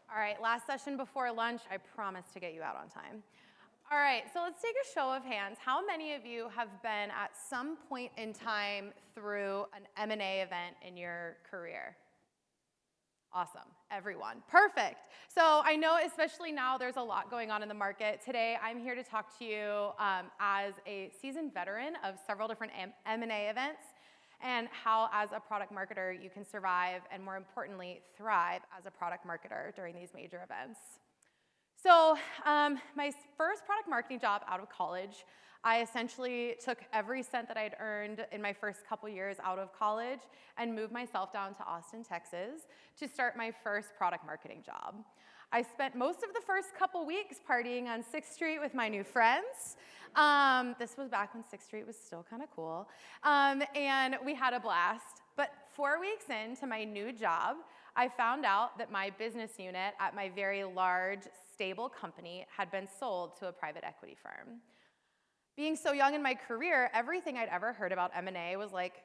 All right, last session before lunch. I promise to get you out on time. All right, so let's take a show of hands. How many of you have been at some point in time through an M&A event in your career? Awesome, everyone, perfect. So I know especially now there's a lot going on in the market. Today I'm here to talk to you as a seasoned veteran of several different M&A events and how as a product marketer you can survive and more importantly thrive as a product marketer during these major events. So my first product marketing job out of college, I essentially took every cent that I'd earned in my first couple years out of college and moved myself down to Austin, Texas to start my first product marketing job. I spent most of the first couple weeks partying on 6th Street with my new friends. This was back when 6th Street was still kind of cool. And we had a blast. But 4 weeks into my new job, I found out that my business unit at my very large, stable company had been sold to a private equity firm. Being so young in my career, everything I'd ever heard about M&A was like,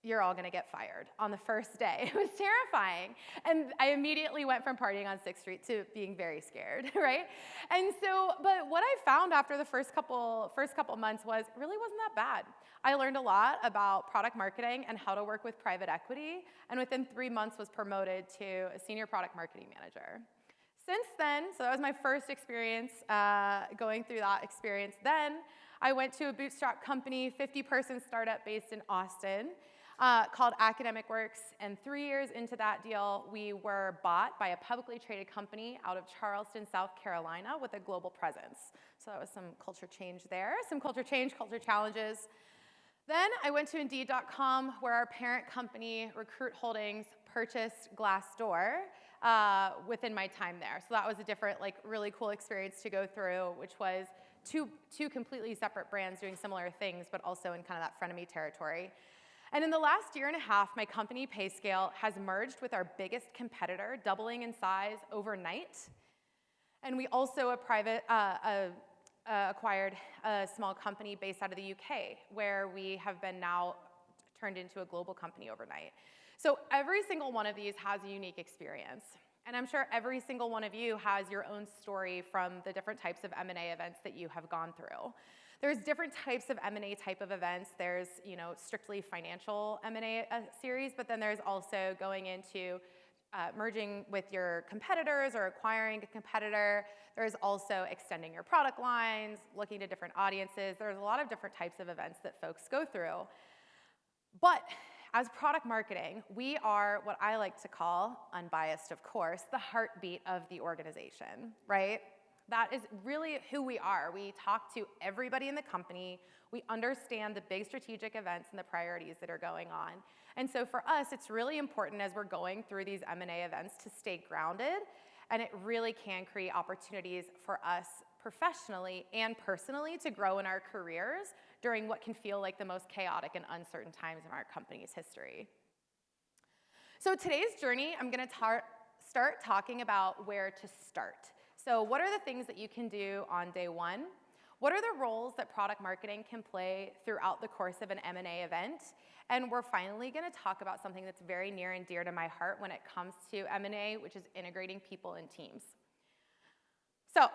you're all gonna get fired on the first day. It was terrifying. And I immediately went from partying on 6th Street to being very scared, right? And so, but what I found after the first couple months was it really wasn't that bad. I learned a lot about product marketing and how to work with private equity, and within 3 months was promoted to a senior product marketing manager. Since then, so that was my first experience going through that experience. Then I went to a bootstrap company, 50-person startup based in Austin called Academic Works. And 3 years into that deal, we were bought by a publicly traded company out of Charleston, South Carolina with a global presence. So that was some culture change there, some culture change, culture challenges. Then I went to Indeed.com, where our parent company, Recruit Holdings, purchased Glassdoor within my time there. So that was a different, like, really cool experience to go through, which was two completely separate brands doing similar things, but also in kind of that frenemy territory. And in the last year and a half, my company, PayScale, has merged with our biggest competitor, doubling in size overnight. And we also acquired a small company based out of the UK, where we have been now turned into a global company overnight. So every single one of these has a unique experience. And I'm sure every single one of you has your own story from the different types of M&A events that you have gone through. There's different types of M&A type of events. There's, strictly financial M&A series, but then there's also going into merging with your competitors or acquiring a competitor. There's also extending your product lines, looking to different audiences. There's a lot of different types of events that folks go through. But as product marketing, we are what I like to call, unbiased of course, the heartbeat of the organization, right? That is really who we are. We talk to everybody in the company. We understand the big strategic events and the priorities that are going on. And so for us, it's really important as we're going through these M&A events to stay grounded, and it really can create opportunities for us professionally and personally to grow in our careers during what can feel like the most chaotic and uncertain times in our company's history. So today's journey, I'm gonna start talking about where to start. So what are the things that you can do on day one? What are the roles that product marketing can play throughout the course of an M&A event? And we're finally gonna talk about something that's very near and dear to my heart when it comes to M&A, which is integrating people and teams. So,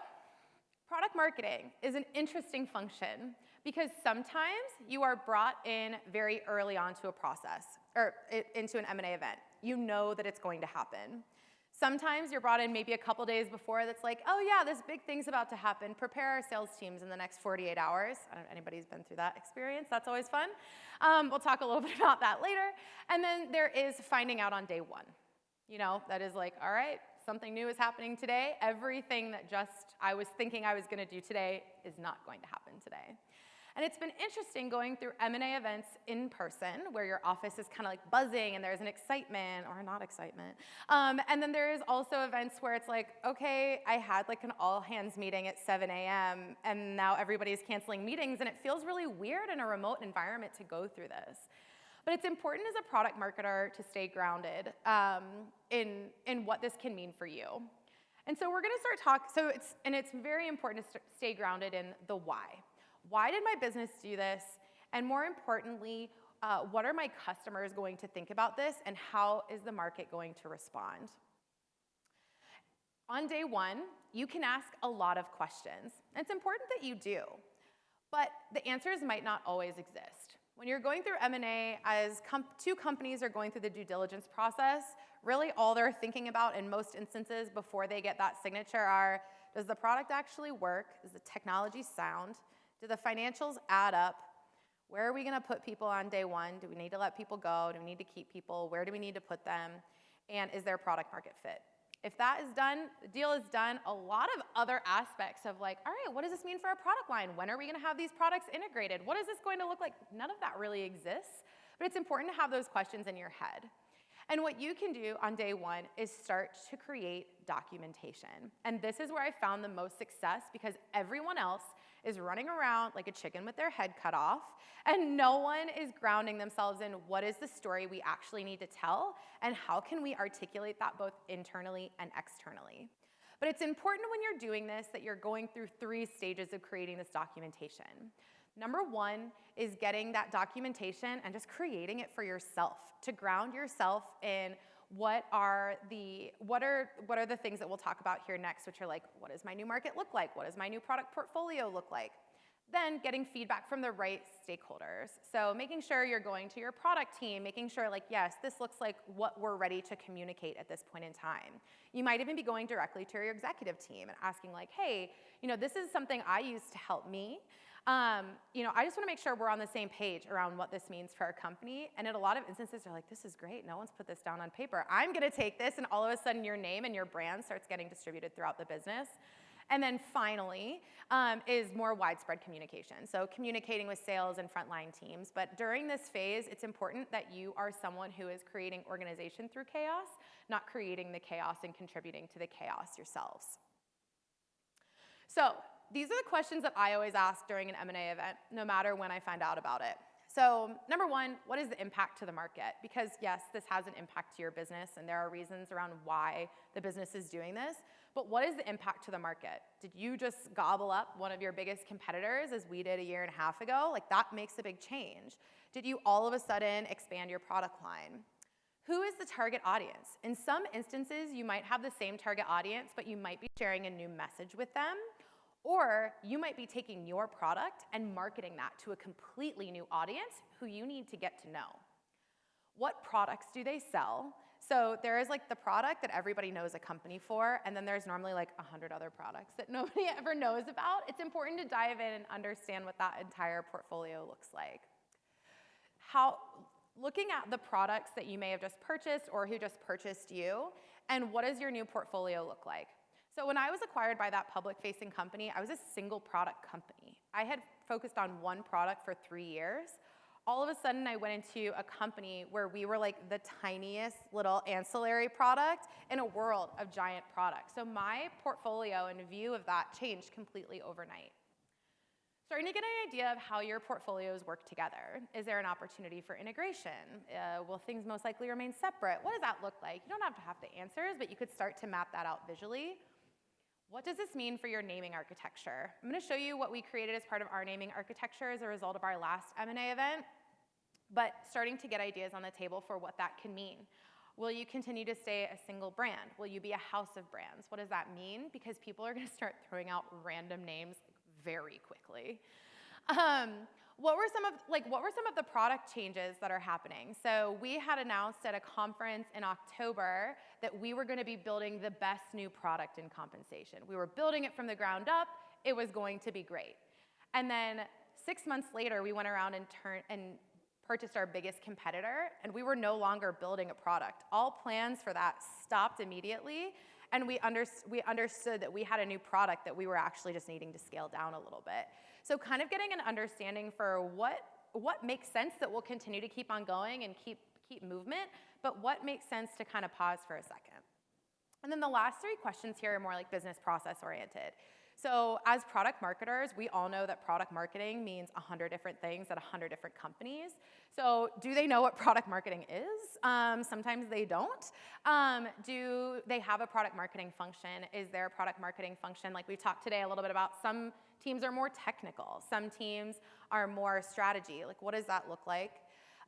product marketing is an interesting function because sometimes you are brought in very early onto a process, or into an M&A event. You know that it's going to happen. Sometimes you're brought in maybe a couple days before that's like, oh yeah, this big thing's about to happen. Prepare our sales teams in the next 48 hours. I don't know if anybody's been through that experience. That's always fun. We'll talk a little bit about that later. And then there is finding out on day one. That is like, all right, something new is happening today. Everything that just I was thinking I was gonna do today is not going to happen today. And it's been interesting going through M&A events in person where your office is kind of like buzzing and there's an excitement or not excitement. And then there is also events where it's like, okay, I had like an all hands meeting at 7 a.m. and now everybody's canceling meetings and it feels really weird in a remote environment to go through this. But it's important as a product marketer to stay grounded in what this can mean for you. And so we're gonna start talking, it's very important to stay grounded in the why. Why did my business do this? And more importantly, what are my customers going to think about this, and how is the market going to respond? On day one, you can ask a lot of questions. It's important that you do, but the answers might not always exist. When you're going through M&A, as two companies are going through the due diligence process, really all they're thinking about in most instances before they get that signature are, does the product actually work? Is the technology sound? Do the financials add up? Where are we gonna put people on day one? Do we need to let people go? Do we need to keep people? Where do we need to put them? And is there product market fit? If that is done, the deal is done, a lot of other aspects of like, all right, what does this mean for our product line? When are we gonna have these products integrated? What is this going to look like? None of that really exists, but it's important to have those questions in your head. And what you can do on day one is start to create documentation. And this is where I found the most success, because everyone else is running around like a chicken with their head cut off, and no one is grounding themselves in what is the story we actually need to tell, and how can we articulate that both internally and externally. But it's important when you're doing this that you're going through 3 stages of creating this documentation. Number 1 is getting that documentation and just creating it for yourself, to ground yourself in what are the things that we'll talk about here next, which are like, what does my new market look like? What does my new product portfolio look like? Then getting feedback from the right stakeholders. So making sure you're going to your product team, making sure like, yes, this looks like what we're ready to communicate at this point in time. You might even be going directly to your executive team and asking like, hey, this is something I use to help me. I just want to make sure we're on the same page around what this means for our company. And in a lot of instances, they're like, this is great. No one's put this down on paper. I'm going to take this, and all of a sudden your name and your brand starts getting distributed throughout the business. And then finally is more widespread communication. So communicating with sales and frontline teams. But during this phase, it's important that you are someone who is creating organization through chaos, not creating the chaos and contributing to the chaos yourselves. So these are the questions that I always ask during an M&A event, no matter when I find out about it. So number 1, what is the impact to the market? Because yes, this has an impact to your business, and there are reasons around why the business is doing this, but what is the impact to the market? Did you just gobble up one of your biggest competitors as we did a year and a half ago? Like, that makes a big change. Did you all of a sudden expand your product line? Who is the target audience? In some instances, you might have the same target audience, but you might be sharing a new message with them. Or you might be taking your product and marketing that to a completely new audience who you need to get to know. What products do they sell? So there is like the product that everybody knows a company for, and then there's normally like 100 other products that nobody ever knows about. It's important to dive in and understand what that entire portfolio looks like. Looking at the products that you may have just purchased or who just purchased you, and what does your new portfolio look like? So when I was acquired by that public-facing company, I was a single product company. I had focused on one product for 3 years. All of a sudden, I went into a company where we were like the tiniest little ancillary product in a world of giant products. So my portfolio and view of that changed completely overnight. Starting to get an idea of how your portfolios work together. Is there an opportunity for integration? Will things most likely remain separate? What does that look like? You don't have the answers, but you could start to map that out visually. What does this mean for your naming architecture? I'm going to show you what we created as part of our naming architecture as a result of our last M&A event, but starting to get ideas on the table for what that can mean. Will you continue to stay a single brand? Will you be a house of brands? What does that mean? Because people are going to start throwing out random names very quickly. What were some of the product changes that are happening? So we had announced at a conference in October that we were going to be building the best new product in compensation. We were building it from the ground up. It was going to be great. And then 6 months later, we went around and purchased our biggest competitor, and we were no longer building a product. All plans for that stopped immediately, and we understood that we had a new product that we were actually just needing to scale down a little bit. So kind of getting an understanding for what makes sense that we'll continue to keep on going and keep movement, but what makes sense to kind of pause for a second. And then the last 3 questions here are more like business process oriented. So as product marketers, we all know that product marketing means 100 different things at 100 different companies. So do they know what product marketing is? Sometimes they don't. Do they have a product marketing function? Is there a product marketing function? Like we talked today a little bit about, some teams are more technical. Some teams are more strategy. Like, what does that look like?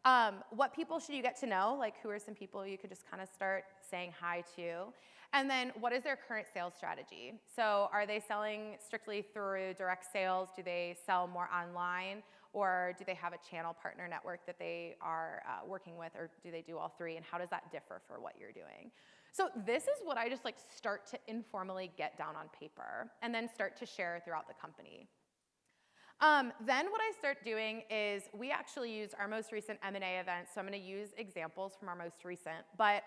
What people should you get to know? Like, who are some people you could just kind of start saying hi to? And then what is their current sales strategy? So are they selling strictly through direct sales? Do they sell more online? Or do they have a channel partner network that they are working with? Or do they do all three? And how does that differ for what you're doing? So this is what I just like start to informally get down on paper and then start to share throughout the company. Then what I start doing is we actually use our most recent M&A event, so I'm going to use examples from our most recent, but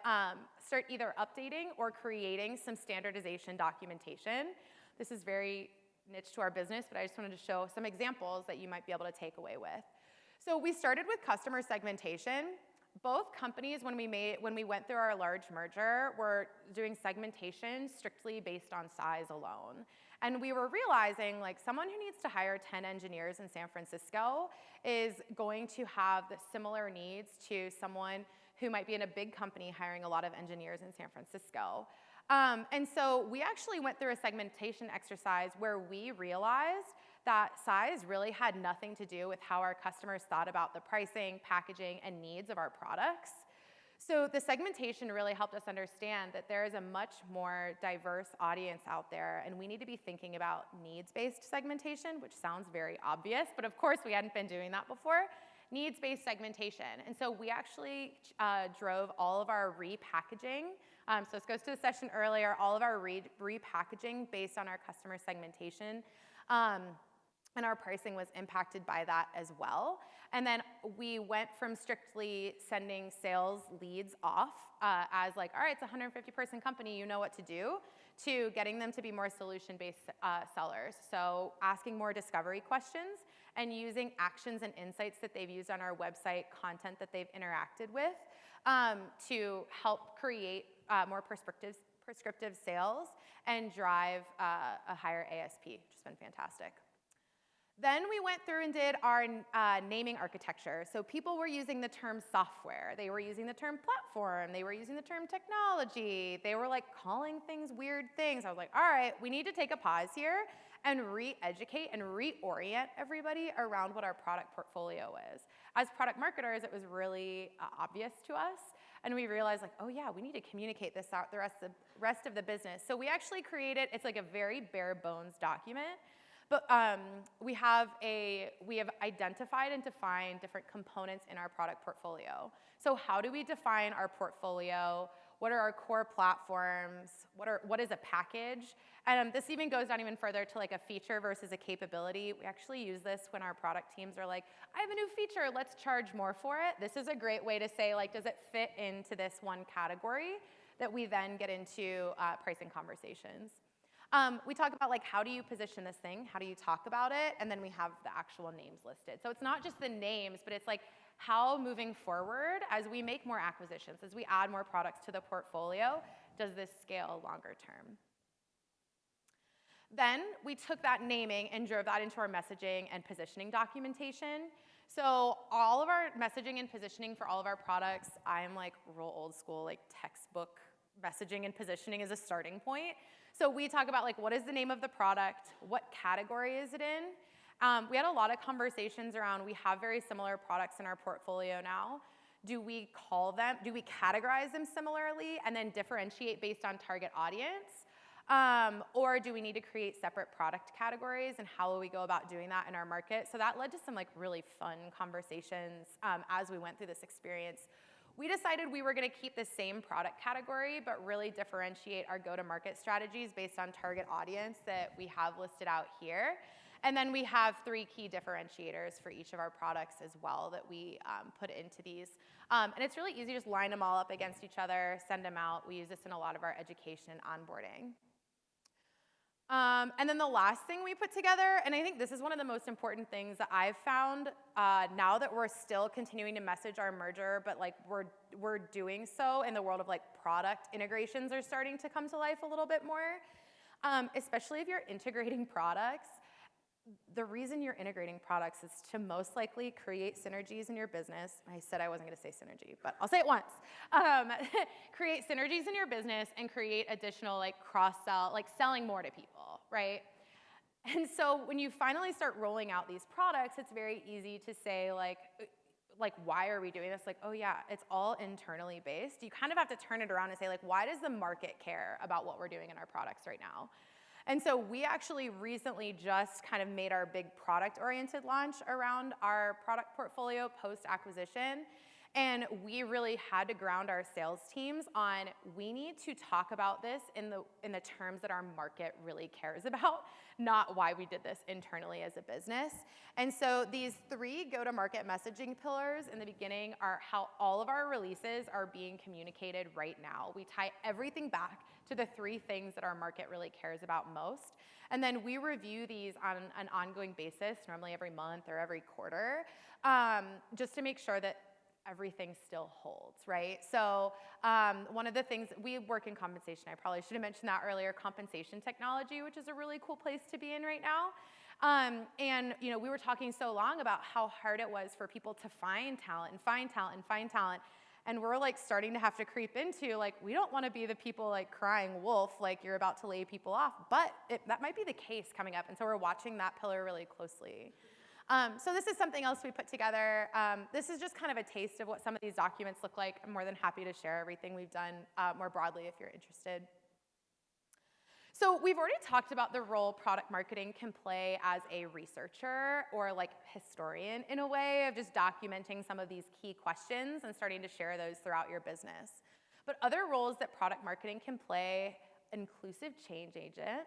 start either updating or creating some standardization documentation. This is very niche to our business, but I just wanted to show some examples that you might be able to take away with. So we started with customer segmentation. Both companies, when we went through our large merger, were doing segmentation strictly based on size alone. And we were realizing, like, someone who needs to hire 10 engineers in San Francisco is going to have the similar needs to someone who might be in a big company hiring a lot of engineers in San Francisco. And so we actually went through a segmentation exercise where we realized that size really had nothing to do with how our customers thought about the pricing, packaging, and needs of our products. So the segmentation really helped us understand that there is a much more diverse audience out there, and we need to be thinking about needs-based segmentation, which sounds very obvious, but of course we hadn't been doing that before. Needs-based segmentation. And so we actually drove all of our repackaging. So this goes to the session earlier, all of our repackaging based on our customer segmentation. And our pricing was impacted by that as well. And then we went from strictly sending sales leads off as like, all right, it's a 150-person company, you know what to do, to getting them to be more solution-based sellers. So asking more discovery questions and using actions and insights that they've used on our website, content that they've interacted with, to help create more prescriptive sales and drive a higher ASP, which has been fantastic. Then we went through and did our naming architecture. So people were using the term software. They were using the term platform. They were using the term technology. They were like calling things weird things. I was like, all right, we need to take a pause here and re-educate and reorient everybody around what our product portfolio is. As product marketers, it was really obvious to us. And we realized, like, oh yeah, we need to communicate this out the rest of the business. So we actually created, it's like a very bare bones document. But we have identified and defined different components in our product portfolio. So how do we define our portfolio? What are our core platforms? What is a package? And this even goes down even further to like a feature versus a capability. We actually use this when our product teams are like, I have a new feature, let's charge more for it. This is a great way to say, like, does it fit into this one category that we then get into pricing conversations. We talk about, like, how do you position this thing? How do you talk about it? And then we have the actual names listed. So it's not just the names, but it's like how moving forward, as we make more acquisitions, as we add more products to the portfolio, does this scale longer term? Then we took that naming and drove that into our messaging and positioning documentation. So all of our messaging and positioning for all of our products, I'm like real old school, like textbook messaging and positioning is a starting point. So we talk about, like, what is the name of the product? What category is it in? We had a lot of conversations around, we have very similar products in our portfolio now. Do we categorize them similarly and then differentiate based on target audience? Or do we need to create separate product categories, and how will we go about doing that in our market? So that led to some like really fun conversations as we went through this experience. We decided we were going to keep the same product category, but really differentiate our go-to-market strategies based on target audience that we have listed out here. And then we have 3 key differentiators for each of our products as well that we put into these. And it's really easy to just line them all up against each other, send them out. We use this in a lot of our education and onboarding. And then the last thing we put together, and I think this is one of the most important things that I've found now that we're still continuing to message our merger, but like we're doing so in the world of like product integrations are starting to come to life a little bit more, especially if you're integrating products. The reason you're integrating products is to most likely create synergies in your business. I said I wasn't going to say synergy, but I'll say it once. Create synergies in your business and create additional like cross-sell, like selling more to people, right? And so when you finally start rolling out these products, it's very easy to say like like, why are we doing this? Like, oh yeah, it's all internally based. You kind of have to turn it around and say, like, why does the market care about what we're doing in our products right now? And so we actually recently just kind of made our big product-oriented launch around our product portfolio post-acquisition. And we really had to ground our sales teams on, we need to talk about this in the terms that our market really cares about, not why we did this internally as a business. And so these 3 go-to-market messaging pillars in the beginning are how all of our releases are being communicated right now. We tie everything back to the 3 things that our market really cares about most. And then we review these on an ongoing basis, normally every month or every quarter, just to make sure that everything still holds, right? So one of the things, we work in compensation. I probably should have mentioned that earlier, compensation technology, which is a really cool place to be in right now. And you know, we were talking so long about how hard it was for people to find talent and find talent and find talent. And we're like starting to have to creep into, like, we don't want to be the people like crying wolf, like you're about to lay people off, but that might be the case coming up. And so we're watching that pillar really closely. So this is something else we put together. This is just kind of a taste of what some of these documents look like. I'm more than happy to share everything we've done more broadly if you're interested. So we've already talked about the role product marketing can play as a researcher or like historian in a way of just documenting some of these key questions and starting to share those throughout your business. But other roles that product marketing can play, inclusive change agent.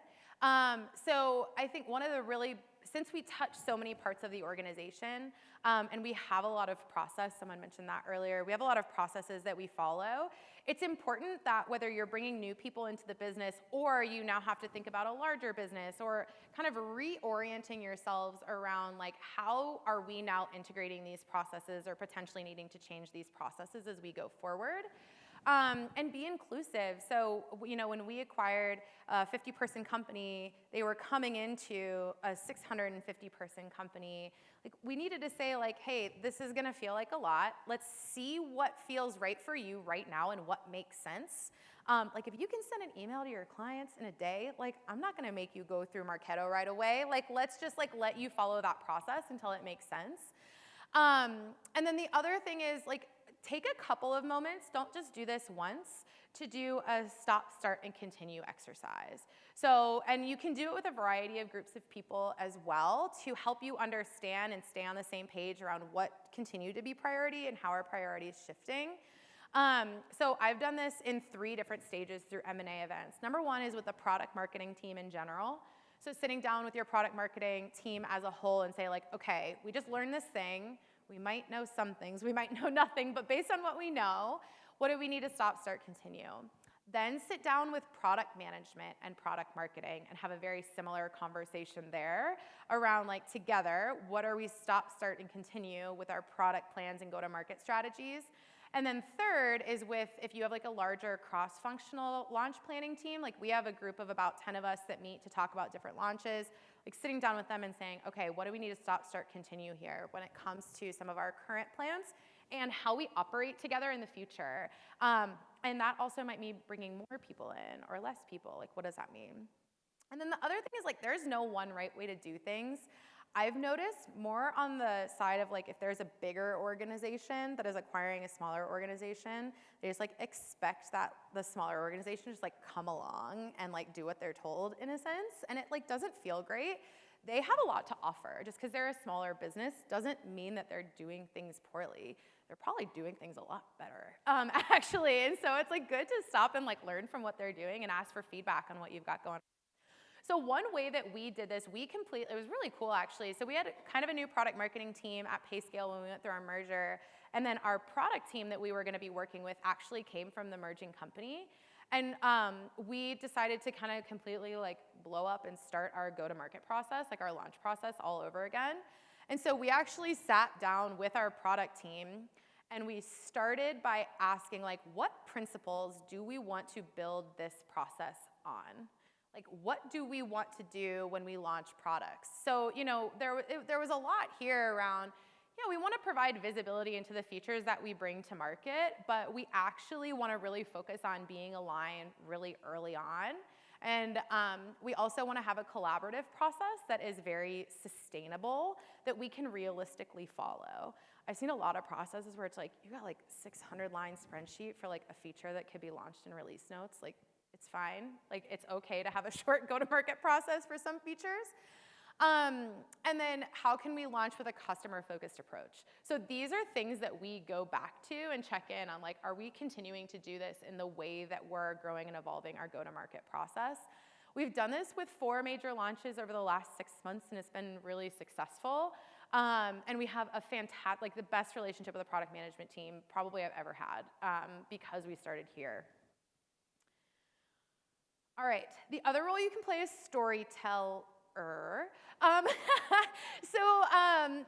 So I think one of the really, since we touch so many parts of the organization, and we have a lot of process, someone mentioned that earlier, we have a lot of processes that we follow. It's important that whether you're bringing new people into the business or you now have to think about a larger business or kind of reorienting yourselves around like, how are we now integrating these processes or potentially needing to change these processes as we go forward? And be inclusive. So, you know, when we acquired a 50-person company, they were coming into a 650-person company. Like, we needed to say, like, hey, this is gonna feel like a lot. Let's see what feels right for you right now and what makes sense. Like, if you can send an email to your clients in a day, like, I'm not gonna make you go through Marketo right away. Like, let's just like let you follow that process until it makes sense. And then the other thing is, like, take a couple of moments, don't just do this once, to do a stop, start, and continue exercise. So, and you can do it with a variety of groups of people as well to help you understand and stay on the same page around what continue to be priority and how our priority is shifting. So I've done this in 3 different stages through M&A events. Number 1 is with the product marketing team in general. So sitting down with your product marketing team as a whole and say, like, okay, we just learned this thing. We might know some things, we might know nothing, but based on what we know, what do we need to stop, start, continue? Then sit down with product management and product marketing and have a very similar conversation there around, like, together, what are we stop, start, and continue with our product plans and go-to-market strategies? And then third is with, if you have like a larger cross-functional launch planning team, like we have a group of about 10 of us that meet to talk about different launches, like sitting down with them and saying, okay, what do we need to stop, start, continue here when it comes to some of our current plans and how we operate together in the future. And that also might mean bringing more people in or less people. Like, what does that mean? And then the other thing is, like, there's no one right way to do things. I've noticed more on the side of, like, if there's a bigger organization that is acquiring a smaller organization, they just like expect that the smaller organization just like come along and like do what they're told in a sense, and it like doesn't feel great. They have a lot to offer. Just because they're a smaller business doesn't mean that they're doing things poorly. They're probably doing things a lot better, actually. And so it's like good to stop and like learn from what they're doing and ask for feedback on what you've got going on. So one way that we did this, it was really cool actually. So we had kind of a new product marketing team at PayScale when we went through our merger. And then our product team that we were gonna be working with actually came from the merging company. And we decided to kind of completely like blow up and start our go-to-market process, like our launch process all over again. And so we actually sat down with our product team and we started by asking, like, what principles do we want to build this process on? Like, what do we want to do when we launch products? So, you know, there was a lot here around, yeah, we want to provide visibility into the features that we bring to market, but we actually want to really focus on being aligned really early on. And we also want to have a collaborative process that is very sustainable, that we can realistically follow. I've seen a lot of processes where it's like, you got like 600-line spreadsheet for like a feature that could be launched in release notes. Like, it's fine. Like, it's okay to have a short go-to-market process for some features. And then how can we launch with a customer-focused approach? So these are things that we go back to and check in on, like, are we continuing to do this in the way that we're growing and evolving our go-to-market process? We've done this with 4 major launches over the last 6 months, and it's been really successful. And we have a fantastic, like the best relationship with the product management team probably I've ever had, because we started here. All right, the other role you can play is storyteller.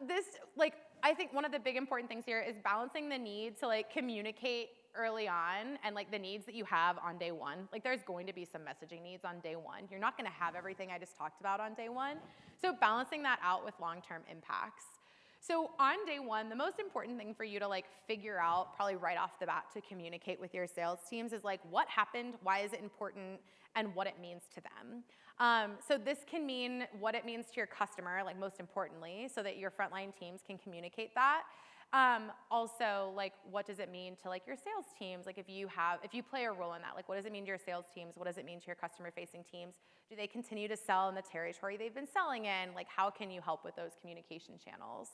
This, like, I think one of the big important things here is balancing the need to like communicate early on and like the needs that you have on day one. Like, there's going to be some messaging needs on day one. You're not gonna have everything I just talked about on day one. So balancing that out with long-term impacts. So on day one, the most important thing for you to like figure out probably right off the bat to communicate with your sales teams is like what happened, why is it important, and what it means to them. So this can mean what it means to your customer, like most importantly, so that your frontline teams can communicate that. Also, like, what does it mean to like your sales teams? Like, if you play a role in that, like, what does it mean to your sales teams? What does it mean to your customer-facing teams? Do they continue to sell in the territory they've been selling in? Like, how can you help with those communication channels?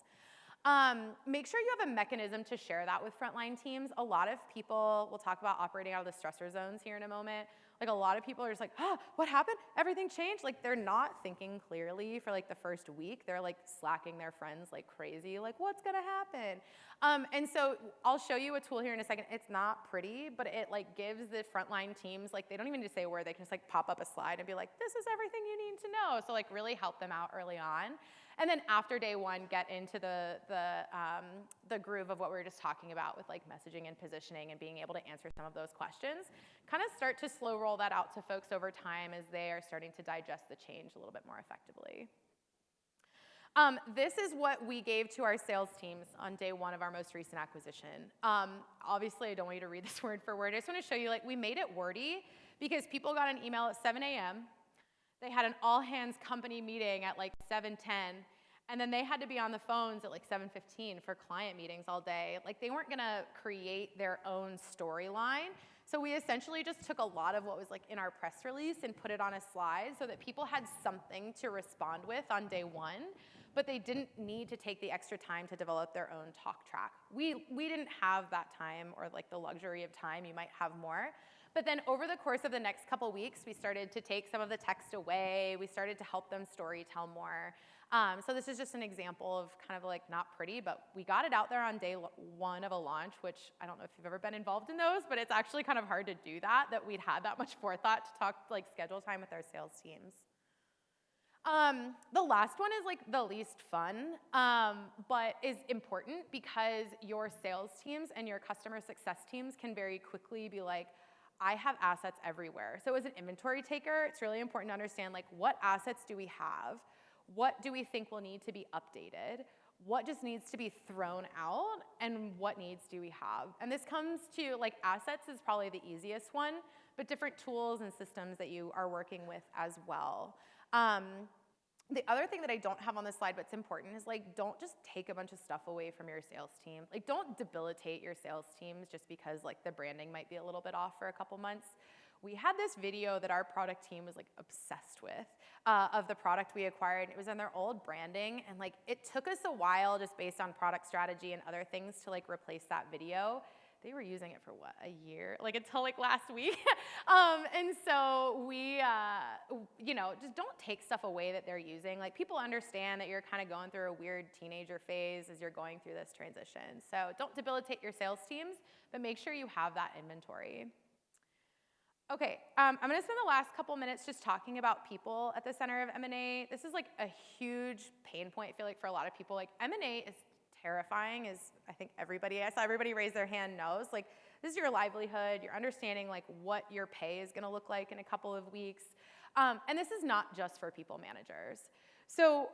Make sure you have a mechanism to share that with frontline teams. A lot of people will talk about operating out of the stressor zones here in a moment. Like, a lot of people are just like, oh, what happened? Everything changed? Like, they're not thinking clearly for like the first week. They're like slacking their friends like crazy, like, what's gonna happen? And so I'll show you a tool here in a second. It's not pretty, but it like gives the frontline teams, like, they don't even need to say a word. They can just like pop up a slide and be like, this is everything you need to know. So like really help them out early on. And then after day one, get into the groove of what we were just talking about with like messaging and positioning and being able to answer some of those questions. Kind of start to slow roll that out to folks over time as they are starting to digest the change a little bit more effectively. This is what we gave to our sales teams on day one of our most recent acquisition. Obviously, I don't want you to read this word for word. I just want to show you, like, we made it wordy because people got an email at 7 a.m. They had an all-hands company meeting at like 7:10, and then they had to be on the phones at like 7:15 for client meetings all day. Like, they weren't gonna create their own storyline. So we essentially just took a lot of what was like in our press release and put it on a slide so that people had something to respond with on day one, but they didn't need to take the extra time to develop their own talk track. We didn't have that time or like the luxury of time. You might have more. But then over the course of the next couple weeks, we started to take some of the text away. We started to help them story tell more. So this is just an example of kind of like not pretty, but we got it out there on day one of a launch, which I don't know if you've ever been involved in those, but it's actually kind of hard to do that we'd had that much forethought to talk, like, schedule time with our sales teams. The last one is like the least fun, but is important because your sales teams and your customer success teams can very quickly be like, I have assets everywhere. So as an inventory taker, it's really important to understand, like, what assets do we have? What do we think will need to be updated? What just needs to be thrown out? And what needs do we have? And this comes to, like, assets is probably the easiest one, but different tools and systems that you are working with as well. The other thing that I don't have on this slide but it's important is, like, don't just take a bunch of stuff away from your sales team. Like, don't debilitate your sales teams just because, like, the branding might be a little bit off for a couple months. We had this video that our product team was like obsessed with of the product we acquired. It was in their old branding, and like it took us a while just based on product strategy and other things to like replace that video. They were using it for what, a year? Like until like last week. And so we, just don't take stuff away that they're using. Like, people understand that you're kind of going through a weird teenager phase as you're going through this transition. So don't debilitate your sales teams, but make sure you have that inventory. Okay, I'm gonna spend the last couple minutes just talking about people at the center of M&A. This is like a huge pain point, I feel like, for a lot of people. Like, M&A is terrifying, as I think I saw everybody raise their hand knows. Like, this is your livelihood. You're understanding like what your pay is gonna look like in a couple of weeks. And this is not just for people managers. So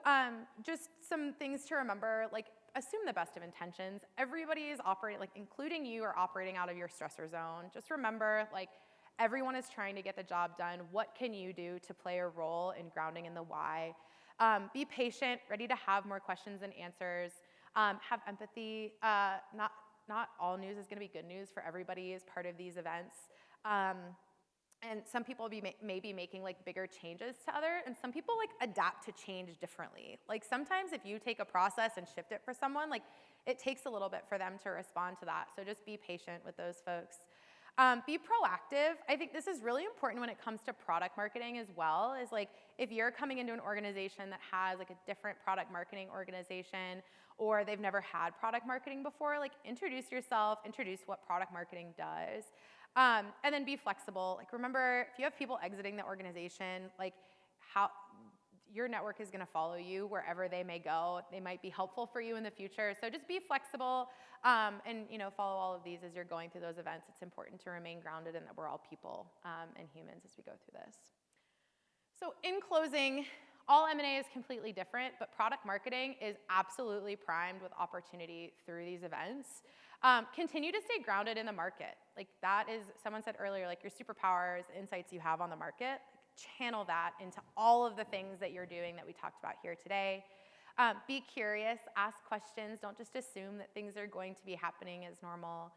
just some things to remember, like, assume the best of intentions. Everybody is operating, like, including you, are operating out of your stressor zone. Just remember, like, everyone is trying to get the job done. What can you do to play a role in grounding in the why? Be patient, ready to have more questions and answers. Have empathy. Not all news is going to be good news for everybody as part of these events. And some people may be making like bigger changes to other, and some people like adapt to change differently. Like sometimes if you take a process and shift it for someone, like it takes a little bit for them to respond to that. So just be patient with those folks. Be proactive. I think this is really important when it comes to product marketing as well, is like if you're coming into an organization that has like a different product marketing organization, or they've never had product marketing before, like introduce yourself, introduce what product marketing does. And then be flexible. Like remember, if you have people exiting the organization, like how your network is gonna follow you wherever they may go. They might be helpful for you in the future. So just be flexible and follow all of these as you're going through those events. It's important to remain grounded in that we're all people and humans as we go through this. So in closing, all M&A is completely different, but product marketing is absolutely primed with opportunity through these events. Continue to stay grounded in the market. Like that is, someone said earlier, like your superpowers, insights you have on the market, channel that into all of the things that you're doing that we talked about here today. Be curious, ask questions, don't just assume that things are going to be happening as normal.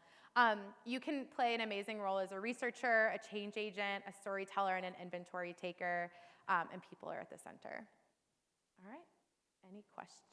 You can play an amazing role as a researcher, a change agent, a storyteller, and an inventory taker, and people are at the center. All right, any questions?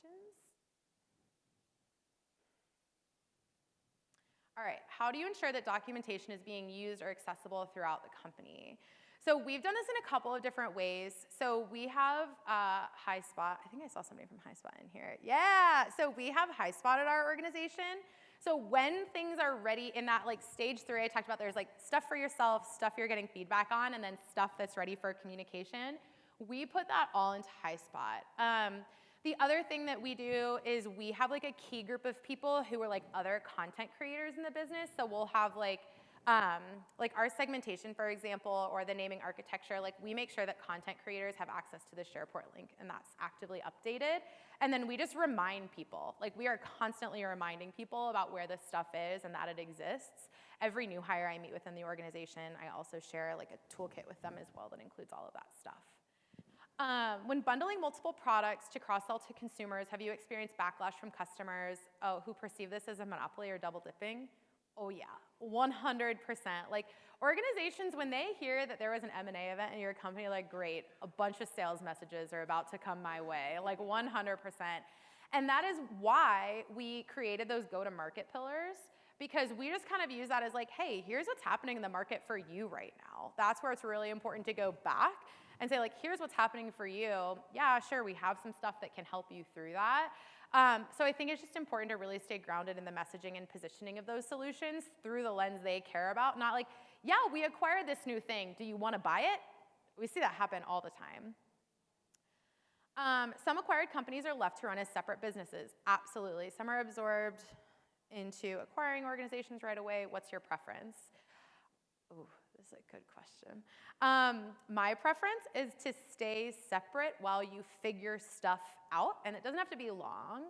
All right, how do you ensure that documentation is being used or accessible throughout the company? So we've done this in a couple of different ways. So we have HighSpot. I think I saw somebody from HighSpot in here. Yeah, so we have HighSpot at our organization. So when things are ready in that like stage 3 I talked about, there's like stuff for yourself, stuff you're getting feedback on, and then stuff that's ready for communication. We put that all into HighSpot. The other thing that we do is we have like a key group of people who are like other content creators in the business. So we'll have like our segmentation, for example, or the naming architecture, like we make sure that content creators have access to the SharePort link and that's actively updated. And then we just remind people, like we are constantly reminding people about where this stuff is and that it exists. Every new hire I meet within the organization, I also share like a toolkit with them as well that includes all of that stuff. When bundling multiple products to cross-sell to consumers, have you experienced backlash from customers who perceive this as a monopoly or double dipping? Oh yeah, 100%. Like organizations, when they hear that there was an M&A event in your company, like great, a bunch of sales messages are about to come my way, like 100%. And that is why we created those go-to-market pillars, because we just kind of use that as like, hey, here's what's happening in the market for you right now. That's where it's really important to go back and say like, here's what's happening for you. Yeah, sure, we have some stuff that can help you through that. So I think it's just important to really stay grounded in the messaging and positioning of those solutions through the lens they care about. Not like, yeah, we acquired this new thing. Do you want to buy it? We see that happen all the time. Some acquired companies are left to run as separate businesses. Absolutely. Some are absorbed into acquiring organizations right away. What's your preference? Ooh, this is a good question. My preference is to stay separate while you figure stuff out, and it doesn't have to be long.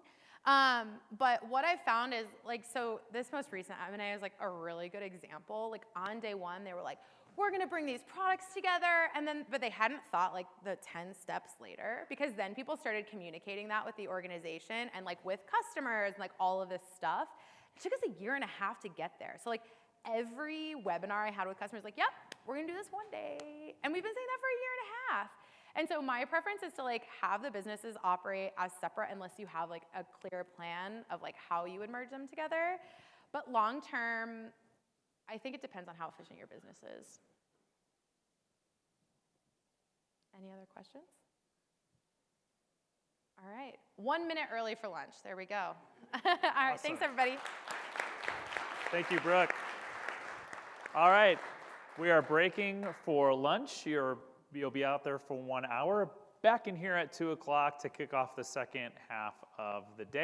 But what I found is, like, so this most recent M&A is like a really good example. Like on day one, they were like, we're gonna bring these products together, and then, but they hadn't thought like the 10 steps later, because then people started communicating that with the organization and like with customers and like all of this stuff. It took us a year and a half to get there. So like every webinar I had with customers, like, yep, we're gonna do this one day. And we've been saying that for a year and a half. And so my preference is to like have the businesses operate as separate unless you have like a clear plan of like how you would merge them together. But long term, I think it depends on how efficient your business is. Any other questions? All right, 1 minute early for lunch. There we go. All right, thanks everybody. Thank you, Brooke. All right, we are breaking for lunch. You'll be out there for 1 hour. Back in here at 2 o'clock to kick off the second half of the day.